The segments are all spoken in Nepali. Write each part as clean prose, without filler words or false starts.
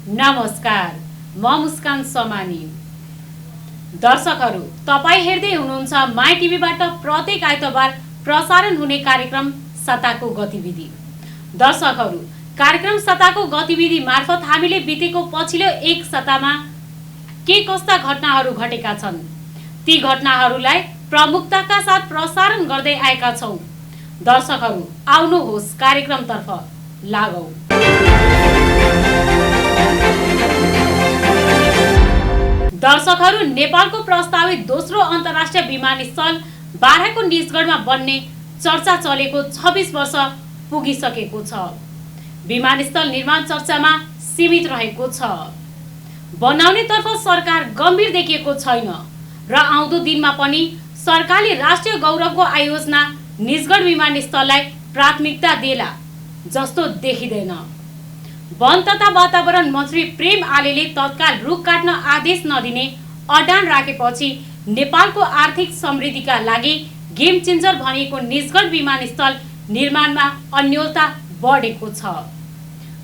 नमस्कार, म मुस्कान समानी। दर्शकहरू, तपाईँ हेर्दै हुनुहुन्छ माई टिभीबाट प्रत्येक आइतबार प्रसारण हुने कार्यक्रम सताको गतिविधि। दर्शकहरू, कार्यक्रम सताको गतिविधि मार्फत हामीले बितेको पछिल्लो एक सतामा के कस्ता घटनाहरू घटेका छन् ती घटनाहरूलाई प्रमुखताका साथ प्रसारण गर्दै आएका छौं। दर्शकहरू, आउनुहोस् कार्यक्रमतर्फ लागौं। दर्शकहरू, नेपालको प्रस्तावित दोस्रो अन्तर्राष्ट्रिय विमानस्थल बाराको निजगढमा बन्ने चर्चा चलेको 26 वर्ष पुगिसकेको छ। विमानस्थल निर्माण चर्चामा सीमित रहेको छ। बनाउनेतर्फ सरकार गम्भीर देखिएको छैन र आउँदो दिनमा पनि सरकारले राष्ट्रिय गौरवको आयोजना निजगढ विमानस्थललाई प्राथमिकता देला जस्तो देखिँदैन। वन तथा वातावरण मन्त्री प्रेम आलेले तत्काल रुख काट्न आदेश नदिने अडान राखेपछि नेपालको आर्थिक समृद्धिका लागि गेम चेन्जर भनिएको निजगढ विमानस्थल निर्माणमा अन्योलता बढेको छ।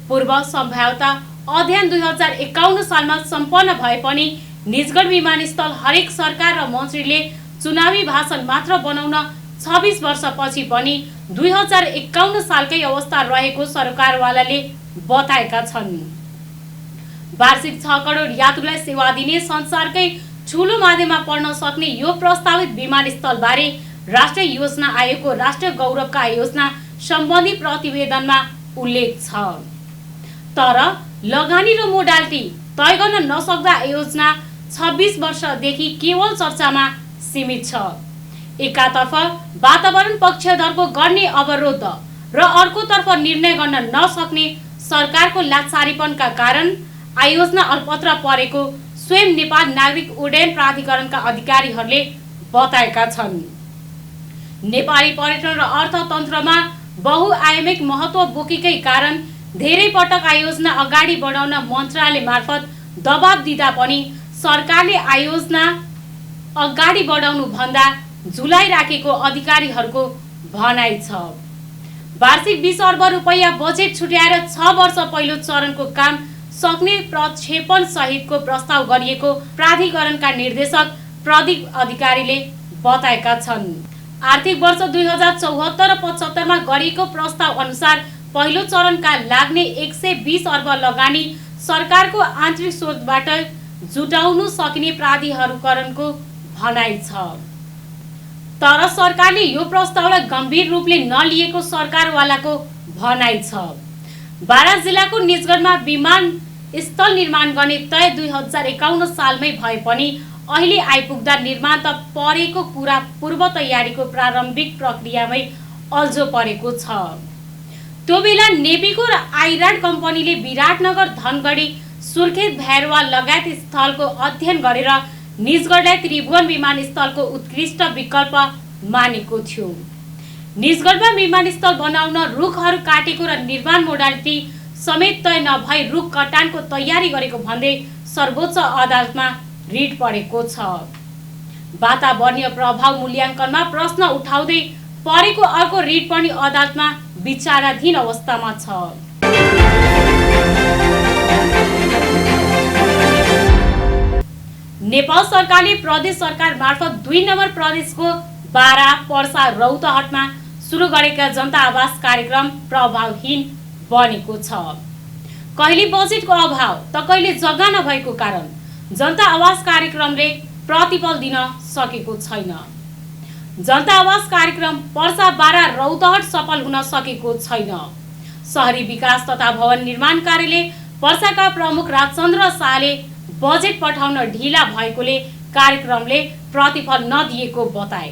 पूर्व सम्भाव्यता अध्ययन 2051 सालमा सम्पन्न भए पनि निजगढ विमानस्थल हरेक सरकार र मन्त्रीले चुनावी भाषण मात्र बनाउन 26 वर्षपछि पनि 2051 सालकै अवस्था रहेको सरकारवालाले बताएका छन्। वार्षिक 6 करोड यात्रुलाई सेवा दिने संसारकै ठूलो माध्यममा पढ्न सक्ने यो प्रस्तावित विमानस्थल बारे राष्ट्रिय योजना आयोगको राष्ट्रिय गौरवका योजना सम्बन्धी प्रतिवेदनमा उल्लेख छ। तर लगानी र मोडालिटी तय गर्न नसक्दा योजना 26 वर्षदेखि केवल चर्चामा सीमित छ। एकातर्फ वातावरण पक्षधरको गर्ने अवरोध र अर्कोतर्फ निर्णय गर्न नसक्ने सरकारको लाचारीपनका कारण आयोजना अलपत्र परेको स्वयं नेपाल नागरिक उड्डयन प्राधिकरणका अधिकारीहरूले बताएका छन्। नेपाली पर्यटन र अर्थतन्त्रमा बहुआयामिक महत्त्व बोकेकै कारण धेरै पटक आयोजना अगाडि बढाउन मन्त्रालय मार्फत दबाब दिँदा पनि सरकारले आयोजना अगाडि बढाउनु भन्दा झुलाइराखेको अधिकारीहरूको भनाइ छ। वार्षिक 20 अर्ब रुपैयाँ बजेट छुट्याएर 6 वर्ष पहिलो चरणको काम सक्ने प्रक्षेपण सहितको प्रस्ताव गरिएको प्राधिकरणका निर्देशक प्रदीप अधिकारीले बताएका छन्। आर्थिक वर्ष 2074 र 75 मा गरिएको प्रस्ताव अनुसार पहिलो चरणका लाग्ने 120 अर्ब लगानी सरकारको आन्तरिक स्रोतबाट जुटाउनु सकिने प्राधिकरणको भनाइ छ। तर सरकारले यो प्रस्तावलाई गम्भीर रूपले नलिएको सरकारवालाको भनाइ छ। बारा जिल्लाको निजगढमा विमानस्थल निर्माण गर्ने तय 2051 सालमै भए पनि अहिले आइपुग्दा निर्माण त परेको कुरा पूर्व तयारीको प्रारम्भिक प्रक्रियामै अल्झो परेको छ। त्यो बेला नेवीको र आइराड कम्पनीले विराटनगर, धनगढी, सुर्खेत, भैरवा लगायत स्थलको अध्ययन गरेर निजगढलाई त्रिभुवन विमानस्थलको उत्कृष्ट विकल्प मानेको थियो। निजगढमा विमानस्थल बनाउन रुखहरू काटेको र निर्माण मोडालिटी समेत तय नभई रुख कटानको तयारी गरेको भन्दै सर्वोच्च अदालतमा रिट परेको छ। वातावरणीय प्रभाव मूल्याङ्कनमा प्रश्न उठाउँदै परेको अर्को रिट पनि अदालतमा विचाराधीन अवस्थामा छ। नेपाल सरकारले प्रदेश सरकार मार्फत 2 नम्बर प्रदेशको बारा, पर्सा, रौतहटमा सुरु गरेका जनता आवास कार्यक्रम प्रभावहीन बनेको छ। कहिले बजेटको अभाव त कहिले जग्गा नभएको कारण जनता आवास कार्यक्रमले प्रतिफल दिन सकेको छैन। जनता आवास कार्यक्रम पर्सा, बारा, रौतहट सफल हुन सकेको छैन। शहरी विकास तथा भवन निर्माण कार्यालय पर्साका प्रमुख राजचन्द्र शाहले बजेट पठाउन ढिला भएकोले कार्यक्रमले प्रतिफल नदिएको बताए।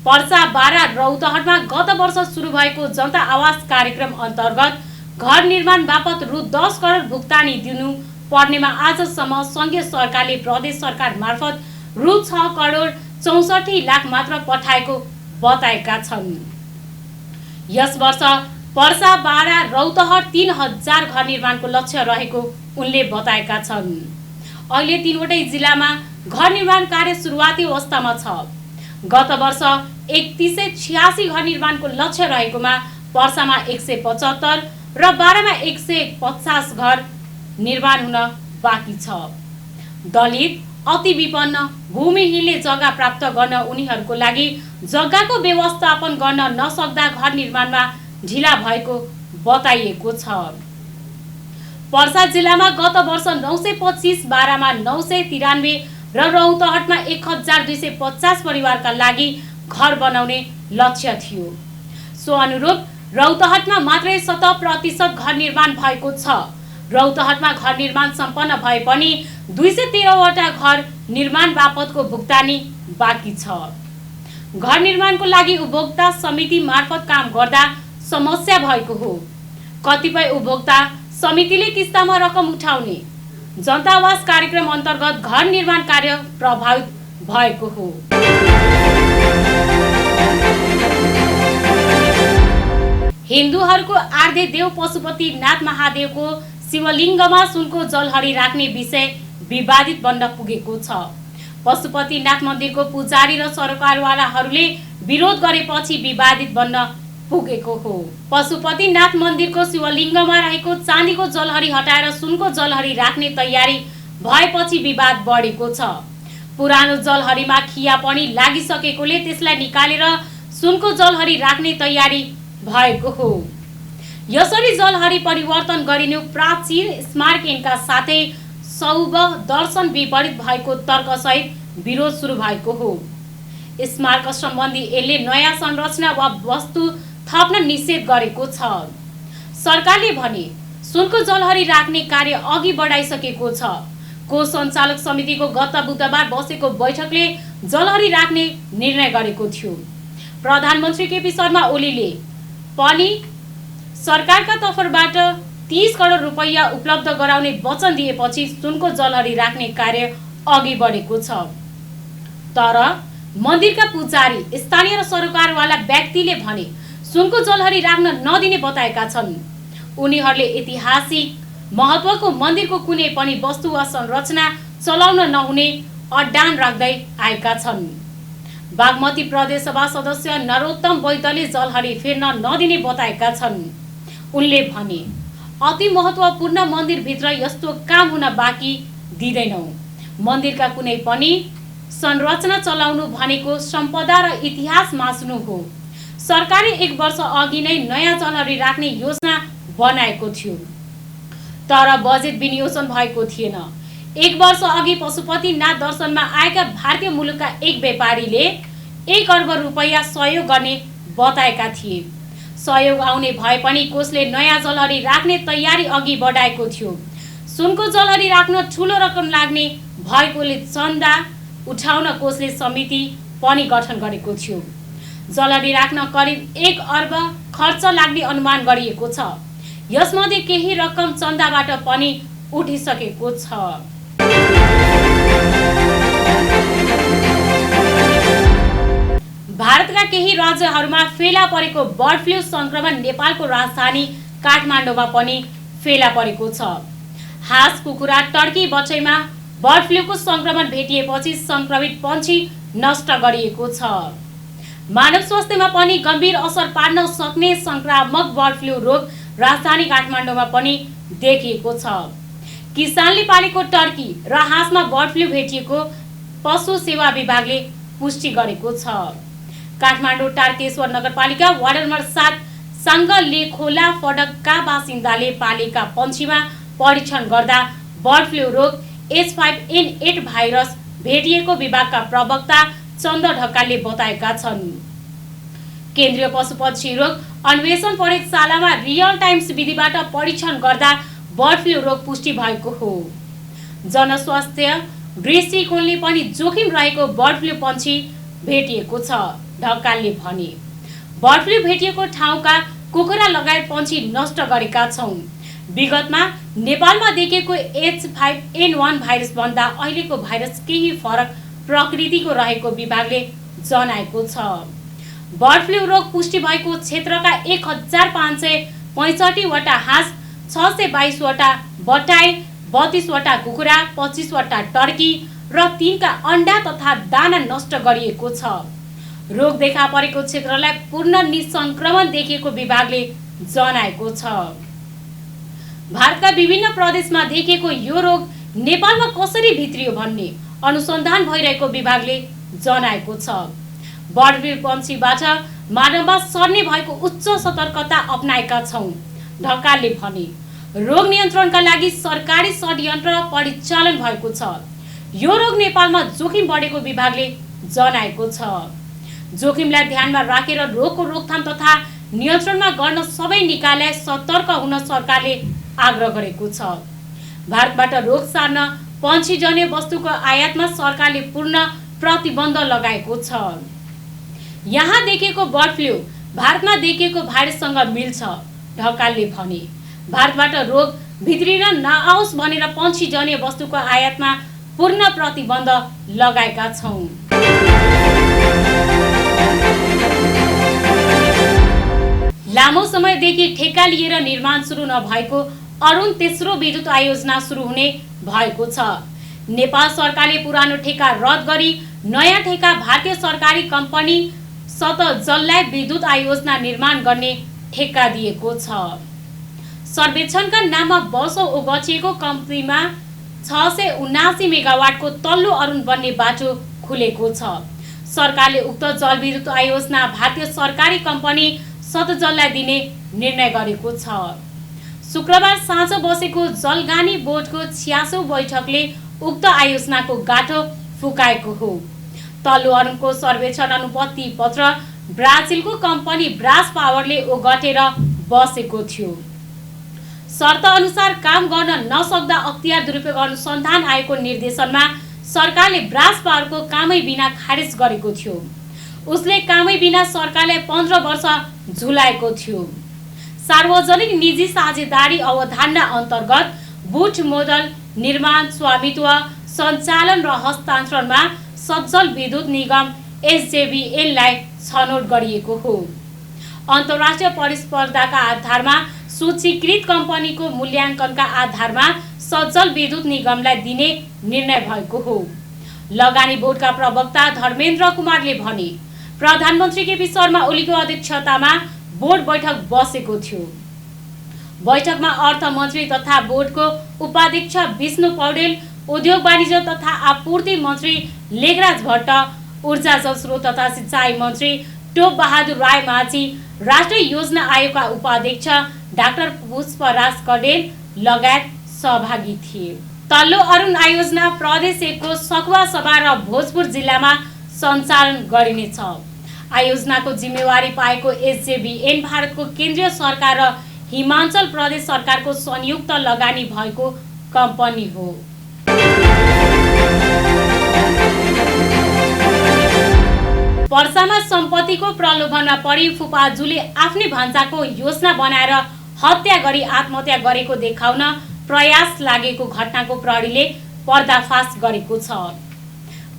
पर्सा, बारा, रौतहटमा गत वर्ष सुरु भएको जनता आवास कार्यक्रम अन्तर्गत घर निर्माण बापत रु 10 करोड भुक्तानी दिनु पर्नेमा आजसम्म संघीय सरकारले प्रदेश सरकार मार्फत रु 6 करोड 64 लाख मात्र पठाएको बताएका छन्। यस वर्ष पर्सा, बारा, रौतहट 3000 घर निर्माणको लक्ष्य रहेको उनले बताएका छन्। अहिले 3वटै जिल्लामा घर निर्माण कार्य सुरुवाती अवस्थामा छ। गत वर्ष 3186 घर निर्माणको लक्ष्य रहेकोमा पर्सामा 175 र बारामा 150 घर निर्माण हुन बाँकी छ। दलित, अति विपन्न, भूमिहीनले जग्गा प्राप्त गर्न उनीहरूको लागि जग्गाको व्यवस्थापन गर्न नसक्दा घर निर्माणमा ढिला भएको बताइएको छ। पर्सा जिल्लामा गत वर्ष 925, बारामा 993 र रौतहटमा 1250 परिवारका लागि घर बनाउने लक्ष्य थियो। सो अनुरूप रौतहटमा मात्रै 70% घर निर्माण भएको छ। रौतहटमा घर निर्माण सम्पन्न भए पनि 213 वटा घर निर्माण बापतको भुक्तानी बाँकी छ। घर निर्माणको लागि उपभोक्ता समिति मार्फत काम गर्दा समस्या भएको हो। कतिपय उपभोक्ता समितिले किस्तामा रकम उठाउने, जनता आवास कार्यक्रम अन्तर्गत घर निर्माण कार्य प्रभावित भएको हो। हिन्दूहरूको आराध्य देव पशुपतिनाथ महादेवको शिवलिङ्गमा सुनको जलहरी राख्ने विषय विवादित बन्न पुगेको छ। पशुपतिनाथ मन्दिरको पुजारी र सरकारवालाहरूले विरोध गरेपछि विवादित बन्न पुगेको हो। पशुपतिनाथ मन्दिरको शिवलिङ्गमा रहेको चाँदीको जलहरी हटाएर सुनको जलहरी राख्ने तयारी भएपछि विवाद बढेको छ। पुरानो जलहरीमा खिया पनि लागिसकेकोले त्यसलाई निकालेर सुनको जलहरी राख्ने तयारी भएको हो। यसरी जलहरी परिवर्तन गरिनु प्राचीन स्मारक ऐनका साथै शैव दर्शन विपरीत भएको तर्कसहित विरोध सुरु भएको हो। स्मारक सम्बन्धी यसले नयाँ संरचना वा वस्तु थप्न निषेध गरेको छ। सरकारले भने सुनको जलहरी राख्ने कार्य अघि बढाइसकेको छ। कोष सञ्चालक समितिको गत बुधबार बसेको बैठकले जलहरी राख्ने निर्णय गरेको थियो। प्रधानमन्त्री केपी शर्मा ओलीले पनि सरकारका तर्फबाट 30 करोड रुपैयाँ उपलब्ध गराउने वचन दिएपछि सुनको जलहरी राख्ने कार्य अघि बढेको छ। तर मन्दिरका पुजारी, स्थानीय र सरकारवाला व्यक्तिले भने सुनको जलहरी राख्न नदिने बताएका छन्। उनीहरूले ऐतिहासिक महत्त्वको मन्दिरको कुनै पनि वस्तु वा संरचना चलाउन नहुने अड्डान राख्दै आएका छन्। बागमती प्रदेशसभा सदस्य नरोत्तम वैद्यले जलहरी फेर्न नदिने बताएका छन्। उनले भने अति महत्त्वपूर्ण मन्दिरभित्र यस्तो काम हुन बाँकी दिँदैनौँ। मन्दिरका कुनै पनि संरचना चलाउनु भनेको सम्पदा र इतिहास मास्नु हो। सरकारले 1 वर्ष अघि नै नयाँ जलहरी राख्ने योजना बनाएको थियो, तर बजेट विनियोजन भएको थिएन। 1 वर्ष अघि पशुपतिनाथ दर्शनमा आएका भारतीय मुलुकका एक व्यापारीले 1 अर्ब रुपैयाँ सहयोग गर्ने बताएका थिए। सहयोग आउने भए पनि कोषले नयाँ जलहरी राख्ने तयारी अघि बढाएको थियो। सुनको जलहरी राख्न ठूलो रकम लाग्ने भएकोले चन्दा उठाउन कोषले समिति पनि गठन गरेको थियो। जलहरी राख्न करिब 1 अर्ब खर्च लाग्ने अनुमान गरिएको छ। यसमध्ये केही रकम चन्दाबाट पनि उठिसकेको छ। भारतका केही राज्यहरूमा फेला परेको बर्ड फ्लू संक्रमण नेपालको राजधानी काठमाडौँमा पनि फेला परेको छ। हाँस, कुखुरा, टर्की, बचैमा बर्ड फ्लूको संक्रमण भेटिएपछि संक्रमित पन्छी नष्ट गरिएको छ। मानव स्वास्थ्यमा पनि गम्भीर असर पार्न सक्ने संक्रामक बर्ड फ्लू रोग राजधानी काठमाडौँमा पनि देखिएको छ। किसानले पालेको टर्की र हाँसमा बर्ड फ्लू भेटिएको पशु सेवा विभागले पुष्टि गरेको छ। काठमाडौँ टारकेश्वर नगरपालिका वार्ड नम्बर 7 साङ्गलेखोला फडकका बासिन्दाले पालेका पन्छीमा परीक्षण गर्दा बर्ड फ्लू रोग H5N8 भाइरस भेटिएको विभागका प्रवक्ता चन्द्र ढकालले बताएका छन्। केन्द्रीय पशुपक्षी रोग अन्वेषण प्रयोगशालामा रियल टाइम्स विधिबाट परीक्षण गर्दा बर्ड फ्लू रोग पुष्टि भएको हो। जनस्वास्थ्य दृष्टिकोणले पनि जोखिम रहेको बर्ड फ्लू पन्छी भेटिएको छ। ढकालले भने बर्ड फ्लू भेटिएको ठाउँका कुखुरा लगायत पन्छी नष्ट गरेका छौं। विगतमा नेपालमा देखिएको H5N1 भाइरस भन्दा अहिलेको भाइरस केही फरक प्रकृतिको रहेको विभागले जनाएको छ। बर्ड फ्लू रोग पुष्टि भएको क्षेत्रका 1565 वटा हाँस, 622 वटा बटाई, 32 वटा कुखुरा, 25 वटा टर्की र 3 का अण्डा तथा दाना नष्ट गरिएको छ। रोग देखा परेको क्षेत्रलाई पूर्ण निसंक्रमण देखिएको विभागले जनाएको छ। भारतका विभिन्न प्रदेशमा देखिएको यो रोग नेपालमा कसरी भित्रियो भन्ने अनुसन्धान भइरहेको विभागले जनाएको छ। बर्ड फ्लू पन्छीबाट मानवमा सर्ने भएको उच्च सतर्कता अपनाएका छौं, ढकालले भने। रोग नियन्त्रणका लागि सरकारी षड्यन्त्र परिचालन भएको छ। यो रोग नेपालमा जोखिम बढेको विभागले जनाएको छ। जोखिमलाई ध्यानमा राखेर रोगको रोकथाम तथा नियन्त्रणमा गर्न सबै निकायलाई सतर्क हुन सरकारले आग्रह गरेको छ। भारतबाट रोग सार्न पन्छीजन्य वस्तुको आयातमा सरकारले पूर्ण प्रतिबन्ध लगाएको छ। यहाँ देखिएको बर्ड फ्लू भारतमा देखिएको भाइरससँग मिल्छ, ढकालले भने। भारतबाट रोग भित्रिन नआओस् भनेर पन्छीजन्य वस्तुको आयातमा पूर्ण प्रतिबन्ध लगाएका छौं। लामो समयदेखि ठेक्का लिएर निर्माण सुरु नभएको अरुण तेस्रो विद्युत आयोजना सुरु हुने भएको छ। नेपाल सरकारले पुरानो ठेक्का रद्द गरी नयाँ ठेक्का भारतीय सरकारी कम्पनी सतजललाई विद्युत आयोजना निर्माण गर्ने ठेक्का दिएको छ। सर्वेक्षणका नाममा वर्षौं ओगटिएको कम्पनीमा 679 मेगावाटको तल्लो अरुण बन्ने बाटो खुलेको छ। सरकारले उक्त जलविद्युत आयोजना भारतीय सरकारी कम्पनी सतजललाई दिने निर्णय गरेको छ। शुक्रबार साँझ बसेको जलगानी बोर्डको 86औं बैठकले उक्त आयोजनाको गाँठो फुकाएको हो। तल्लो अरुणको सर्वेक्षण अनुमति पत्र ब्राजिलको कम्पनी ब्रास पावरले ओगटेर बसेको थियो। शर्त अनुसार काम गर्न नसक्दा अख्तियार दुरुपयोग अनुसन्धान आयोगको निर्देशनमा सरकारले ब्रास पावरको कामै बिना खारेज गरेको थियो। उसले कामै बिना सरकारलाई 15 वर्ष झुलाएको थियो। सार्वजनिक निजी साझेदारी अवधारणा अन्तर्गत बुट मोडल निर्माण, स्वामित्व, सञ्चालन र हस्तान्तरणमा सतजल विद्युत निगम एसजेवीएनलाई छनौट गरिएको हो। अन्तर्राष्ट्रिय प्रतिस्पर्धाका आधारमा सूचीकृत कम्पनीको मूल्याङ्कनका आधारमा सतजल विद्युत निगमलाई दिने निर्णय भएको हो। लगानी बोर्डका प्रवक्ता धर्मेन्द्र कुमारले भने, प्रधानमन्त्री केपी शर्मा ओलीको अध्यक्षतामा बोर्ड बैठक बसेको थियो। बैठकमा अर्थमन्त्री तथा बोर्डको उपाध्यक्ष विष्णु पौडेल, उद्योग वाणिज्य तथा आपूर्ति मन्त्री लेखराज भट्ट, ऊर्जा जलस्रोत तथा सिंचाई मन्त्री टोप बहादुर राय माझी, राष्ट्रिय योजना आयोगका उपाध्यक्ष डाक्टर पुष्पराज कडेल लगायत सहभागी थिए। तल्लो अरुण आयोजना प्रदेश 1 को सखुवा सभा र भोजपुर जिल्लामा सञ्चालन गरिनेछ। आयोजनाको जिम्मेवारी पाएको एसजेवीएन भारतको केन्द्रीय सरकार र हिमाचल प्रदेश सरकारको संयुक्त लगानी भएको कम्पनी हो। पर्सामा सम्पत्तिको प्रलोभनमा परी फुपाजुले आफ्नै भान्जाको योजना बनाएर हत्या गरी आत्महत्या गरेको देखाउन प्रयास लागेको घटनाको प्रहरीले पर्दाफास गरेको छ।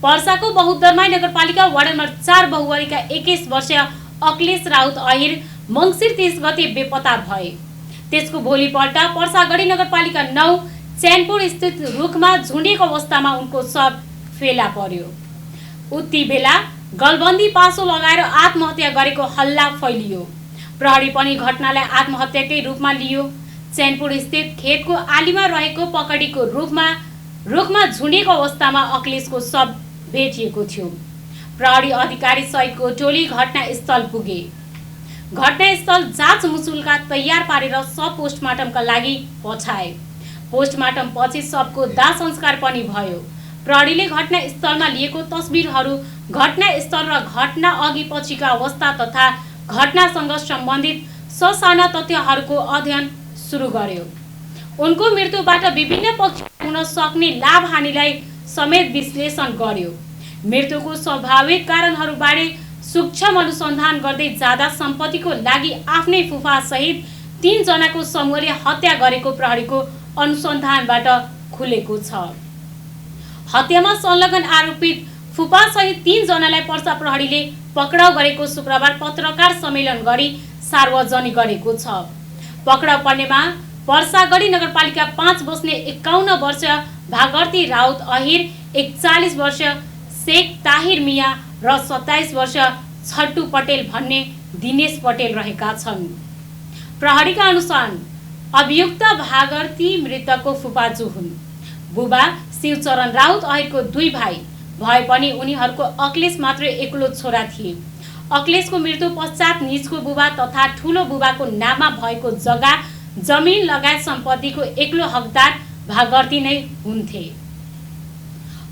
पर्साको बहुदरमाई नगरपालिका वार्ड नम्बर 4 बहुवरीका 21 वर्षीय अखिलेश राउत अहिर मङ्सिर 30 गते बेपत्ता भए। त्यसको भोलिपल्ट पर्सागढी नगरपालिका 9 चैनपुर स्थित रुखमा झुन्डिएको अवस्थामा उनको शव फेला पर्यो। उति बेला गलबन्दी पासो लगाएर आत्महत्या गरेको हल्ला फैलियो। प्रहरी पनि घटनालाई आत्महत्याकै रूपमा लियो। चैनपुर स्थित खेतको आलीमा रहेको पकडीको रुखमा झुन्डिएको अवस्थामा अखिलेशको शव भेटिएको थियो। प्रहरी अधिकारी सहितको टोली घटनास्थल पुगे। घटनास्थल जाँच मुसुल्का तयार पारेर शव पोस्टमार्टमका लागि पठाए। पोस्टमार्टम पछि शवको दाह संस्कार पनि भयो। प्रहरीले घटनास्थलमा लिएको तस्बिरहरू, घटनास्थल र घटना अघि पछिका अवस्था तथा घटनासँग सम्बन्धित ससाना तथ्यहरूको अध्ययन सुरु गर्यो। उनको मृत्युबाट विभिन्न पक्षमा हुन सक्ने लाभ हानिलाई समेत विश्लेषण गर्यो। मृत्युको स्वाभाविक कारणहरूबारे सूक्ष्म अनुसन्धान गर्दै जाँदा सम्पत्तिको लागि आफ्नै फुफा सहित 3 जनाको समूहले हत्या गरेको प्रहरीको अनुसन्धानबाट खुलेको छ। हत्यामा संलग्न आरोपित फुपा सहित 3 जनालाई पर्सा प्रहरीले पक्राउ गरेको शुक्रबार पत्रकार सम्मेलन गरी सार्वजनिक गरेको छ। पक्राउ पर्नेमा पर्सागढी नगरपालिका 5 बस्ने 51 वर्षीय भागर्ती राउत अहिर, 41 वर्षीय शेख ताहिर मिया र 27 वर्षीय छट्टु पटेल भन्ने दिनेश पटेल रहेका छन्। प्रहरीका अनुसार अभियुक्त भागर्ती मृतकको फुपाजु हुन्। बुबा शिवचरण राउत अहिरको 2 भाइ भए पनि उनीहरूको अखिलेश मात्रै एक्लो छोरा थिए। अखिलेशको मृत्यु पश्चात निजको बुबा तथा ठुलो बुबाको नाममा भएको जग्गा जमिन लगायत सम्पत्तिको एक्लो हकदार भागर्ती नै हुन्थे।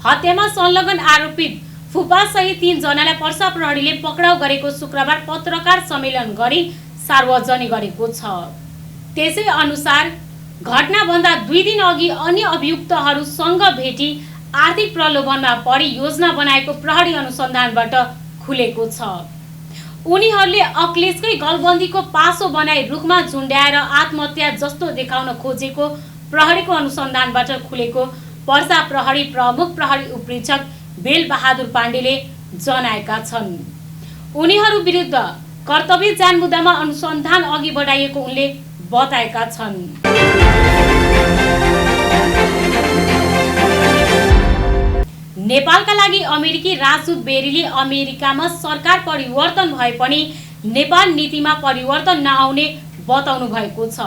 हत्यामा संलग्न आरोपित फुपा सहित 3 जनालाई पर्सा प्रहरीले पक्राउ गरेको शुक्रबार पत्रकार सम्मेलन गरी सार्वजनिक गरेको छ। त्यसै अनुसार घटनाभन्दा 2 दिन अघि अन्य अभियुक्तहरूसँग भेटी आर्थिक प्रलोभनमा परी योजना बनाएको प्रहरी अनुसन्धानबाट खुलेको छ। उनीहरूले अखिलेशकै गलबन्दीको पासो बनाई रुखमा झुन्ड्याएर आत्महत्या जस्तो देखाउन खोजेको प्रहरीको अनुसन्धानबाट खुलेको पर्सा प्रहरी प्रमुख प्रहरी उपरीक्षक बेल बहादुर पाण्डेले जनाएका छन्। उनीहरू विरुद्ध कर्तव्य जान मुद्दामा अनुसन्धान अघि बढाइएको उनले बताएका छन्। नेपालका लागि अमेरिकी राजदूत बेरीले अमेरिकामा सरकार परिवर्तन भए पनि नेपाल नीतिमा परिवर्तन नआउने बताउनु भएको छ।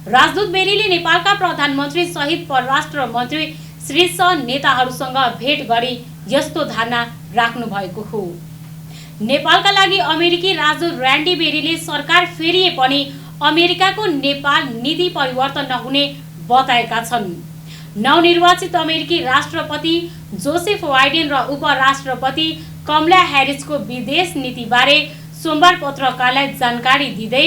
राजदूत बेरीले नेपालका प्रधानमन्त्री सहित परराष्ट्र मन्त्री शीर्ष नेताहरूसँग भेट गरी यस्तो धारणा राख्नु भएको हो। नेपालका लागि अमेरिकी राजदूत र्यान्डी बेरीले सरकार फेरिए पनि अमेरिकाको नेपाल नीति परिवर्तन नहुने बताएका छन्। नवनिर्वाचित अमेरिकी राष्ट्रपति जोसेफ बाइडेन र उपराष्ट्रपति कमला ह्यारिसको विदेश नीतिबारे सोमबार पत्रकारलाई जानकारी दिँदै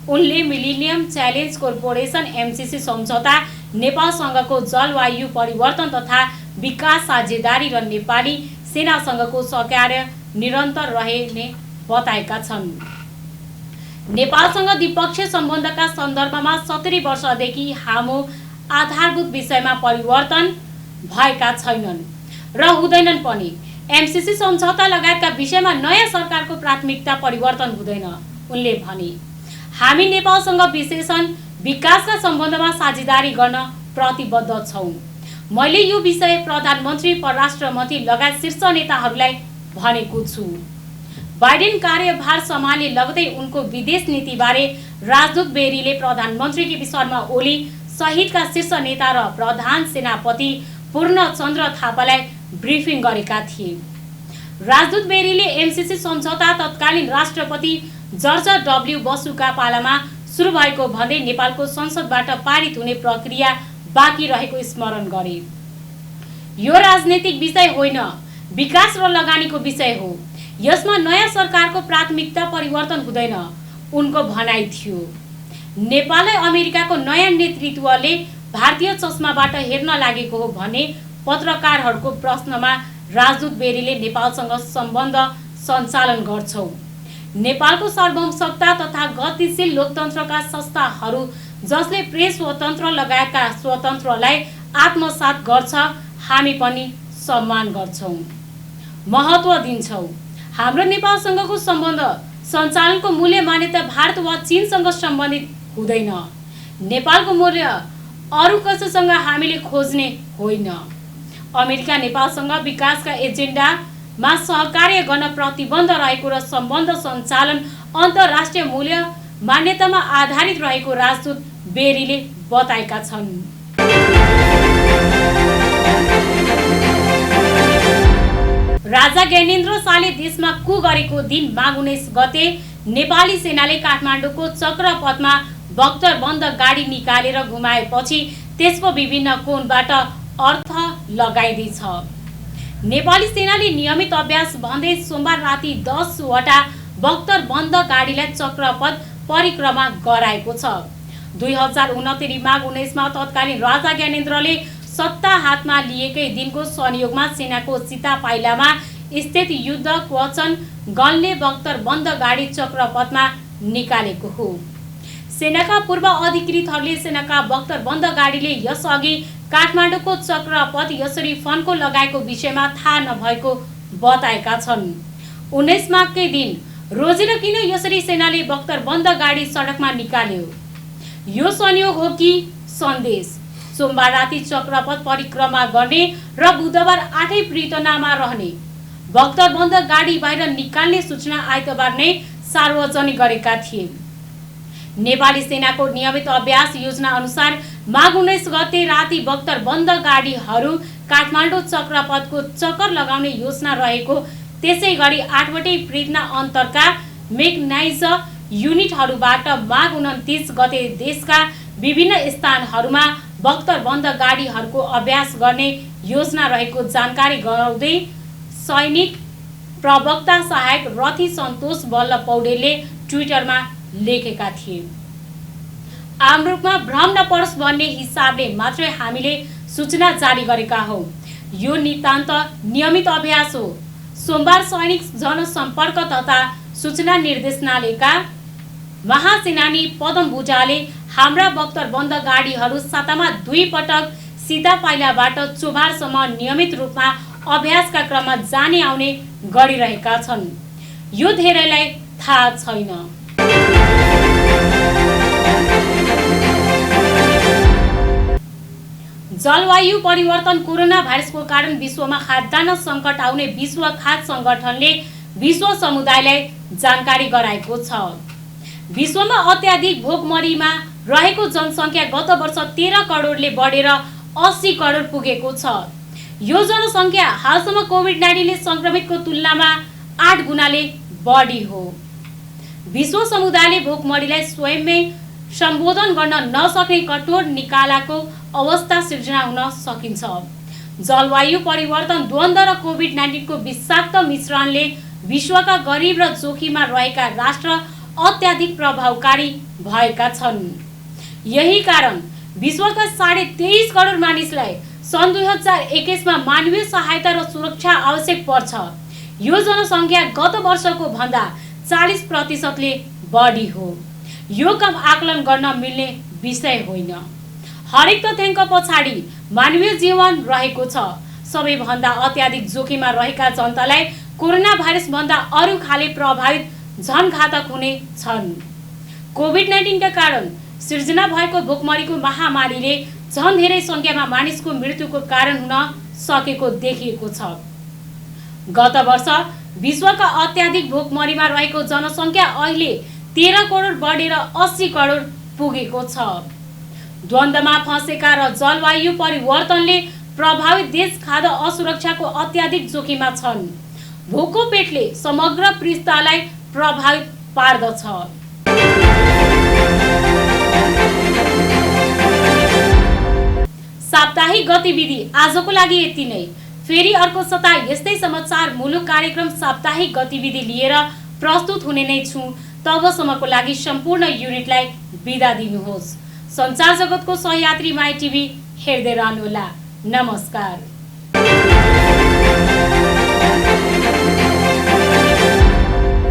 उनले मिलेनियम च्यालेन्ज कर्पोरेसन एमसीसी सम्झौता, नेपालसँगको जलवायु परिवर्तन तथा विकास साझेदारी र नेपाली सेनासँगको सहकार्य निरन्तर रहने बताएका छन्। नेपालसँग द्विपक्षीय सम्बन्धका सन्दर्भमा 70 वर्षदेखि हामो आधारभूत विषयमा परिवर्तन भएका छैनन् र हुँदैनन् पनि। एमसीसी सम्झौता लगायतका विषयमा नयाँ सरकारको प्राथमिकता परिवर्तन हुँदैन, उनले भने। हामी नेपालसँग विशेषण विकासका सम्बन्धमा साझेदारी गर्न प्रतिबद्ध छौँ। मैले यो विषय प्रधानमन्त्री, परराष्ट्र मन्त्री लगायत शीर्ष नेताहरूलाई भनेको छु। बाइडेन कार्यभार सम्हाले लगतै उनको विदेश नीतिबारे राजदूत बेरीले प्रधानमन्त्री केपी शर्मा ओली सहितका शीर्ष नेता र प्रधान सेनापति पूर्णचन्द्र थापालाई ब्रिफिङ गरेका थिए। राजदूत बेरीले एमसीसी सम्झौता तत्कालीन राष्ट्रपति जर्ज डब्ल्यू बसुका पालामा सुरु भएको भन्दै नेपालको संसदबाट पारित हुने प्रक्रिया बाँकी रहेको स्मरण गरे। यो राजनीतिक विषय होइन, विकास र लगानीको विषय हो। यसमा नयाँ सरकारको प्राथमिकता परिवर्तन हुँदैन, उनको भनाइ थियो। नेपाललाई अमेरिकाको नयाँ नेतृत्वले भारतीय चस्माबाट हेर्न लागेको हो भने पत्रकारहरूको प्रश्नमा राजदूत बेरीले नेपालसँग सम्बन्ध सञ्चालन गर्छौं। नेपालको सार्वभौमसत्ता तथा गतिशील लोकतन्त्रका संस्थाहरू जसले प्रेस स्वतन्त्र लगायतका स्वतन्त्रलाई आत्मसात गर्छ, हामी पनि सम्मान गर्छौं, महत्त्व दिन्छौं। हाम्रो नेपालसँगको सम्बन्ध सञ्चालनको मूल्य मान्यता भारत वा चीनसँग सम्बन्धित हुँदैन। नेपालको मूल्य अरू कसैसँग हामीले खोज्ने होइन। अमेरिका नेपालसँग विकासका एजेन्डामा सहकार्य गर्न प्रतिबद्ध रहेको र सम्बन्ध सञ्चालन अन्तर्राष्ट्रिय मूल्य मान्यतामा आधारित रहेको राजदूत बेरीले बताएका छन्। राजा ज्ञानेन्द्र शाहले देशमा कु गरेको दिन माघ 19 गते नेपाली सेनाले काठमाडौँको चक्रपथमा बख्तरबन्द गाडी निकालेर घुमाएपछि त्यसको विभिन्न कोणबाट अर्थ लगाइँदैछ। नेपाली सेनाले नियमित अभ्यास भन्दै सोमबार राति 10 वटा बख्तरबन्द गाडीलाई चक्रपथ परिक्रमा गराएको छ। 2069 माघ 19 मा तत्कालीन राजा ज्ञानेन्द्रले सत्ता हातमा लिएकै दिनको संयोगमा सेनाको सीता पाइलामा स्थित युद्ध क्वचन गनले बख्तरबन्द गाडी चक्रपथमा निकालेको हो। सेनाका पूर्व अधिकृतहरूले सेनाका बख्तरबन्द गाडीले यसअघि काठमाडौँको चक्रपथ यसरी फन्को लगाएको विषयमा थाहा नभएको बताएका छन्। 19 माघकै दिन रोजेर किन यसरी सेनाले बख्तरबन्द गाडी सडकमा निकाल्यो? यो संयोग हो कि सन्देश? सोमबार राति चक्रपथ परिक्रमा गर्ने र बुधबार 8 प्रीतनामा रहने बख्तरबन्द गाडी बाहिर निकाल्ने सूचना आइतबार नै सार्वजनिक गरेका थिए। नेपाली सेनाको नियमित अभ्यास योजना अनुसार माघ 19 गते राति बख्तरबन्द गाडीहरू काठमाडौँ चक्रपथको चक्कर लगाउने योजना रहेको, त्यसैगरी 8वटै प्रेरणा अन्तरका मेकनाइज युनिटहरूबाट माघ 29 गते देशका विभिन्न स्थानहरूमा बख्तरबन्द गाडीहरूको अभ्यास गर्ने योजना रहेको जानकारी गराउँदै सैनिक प्रवक्ता सहायक रथी सन्तोष बल्ल पौडेलले ट्विटरमा लेखेका थिए। आम रूपमा भ्रम नपरोस् भन्ने हिसाबले मात्रै हामीले सूचना जारी गरेका हौ। यो नितान्त नियमित अभ्यास हो। सोमबार सैनिक जनसम्पर्क तथा सूचना निर्देशनालयका महासेनानी पदम बुजाले हाम्रा बख्तरबन्द गाडीहरू सातामा 2 पटक सीधा पाइलाबाट चोभारसम्म नियमित रूपमा अभ्यासका क्रममा जाने आउने गरिरहेका छन्। यो धेरैलाई थाहा छैन। जलवायु परिवर्तन कोरोना भाइरसको कारण विश्वमा खाद्यान्न सङ्कट आउने विश्व खाद्य सङ्गठनले विश्व समुदायलाई जानकारी गराएको छ। विश्वमा अत्याधिक भोकमरीमा रहेको जनसङ्ख्या गत वर्ष 13 करोडले बढेर 80 करोड पुगेको छ। यो जनसङ्ख्या हालसम्म कोभिड-19ले संक्रमितको तुलनामा 8 गुणाले बढी हो। विश्व समुदायले भोकमरीलाई स्वयंमै सम्बोधन गर्न नसक्ने कठोर निकालाको अवस्था सिर्जना हुन सकिन्छ। जलवायु परिवर्तन, द्वन्द्व र कोभिड-19 को विषाक्त मिश्रणले विश्वका गरिब र जोखिममा रहेका राष्ट्र अत्याधिक प्रभावकारी भएका छन्। यही कारण विश्वका 23.5 करोड मानिसलाई सन् 2021 मा मानवीय सहायता र सुरक्षा आवश्यक पर्छ। यो जनसङ्ख्या गत वर्षको भन्दा 40% बढी हो। यो कम आकलन गर्न मिल्ने विषय होइन। हरेक तथ्याङ्क पछाडि मानवीय जीवन रहेको छ। सबैभन्दा अत्याधिक जोखिममा रहेका जनतालाई कोरोना भाइरस भन्दा अरू खाले प्रभावित झन घातक हुने छन्। कोभिड-19 का कारण सिर्जना भएको भोकमरीको महामारीले झन धेरै संख्यामा मानिसको मृत्युको कारण हुन सकेको देखिएको छ। गत वर्ष विश्वका अत्याधिक भोकमरीमा रहेको जनसङ्ख्या अहिले 13 करोड बढेर 80 करोड पुगेको छ। द्वन्द्वमा फँसेका र जलवायु परिवर्तनले प्रभावित देश खाद्य असुरक्षाको अत्याधिक जोखिममा छन्। भोको पेटले समग्र पृष्ठलाई प्रभावित पार्दछ। साप्ताहिक गतिविधि आजको लागि यति नै। फेरि अर्को सता यस्तै समाचार मूलक कार्यक्रम साप्ताहिक गतिविधि लिएर प्रस्तुत हुने नै छु। तबसम्मको लागि सम्पूर्ण युनिटलाई बिदा दिनुहोस्। सञ्चार जगतको सहयात्री माई टिभी हेर्दै रहनुहोला। नमस्कार।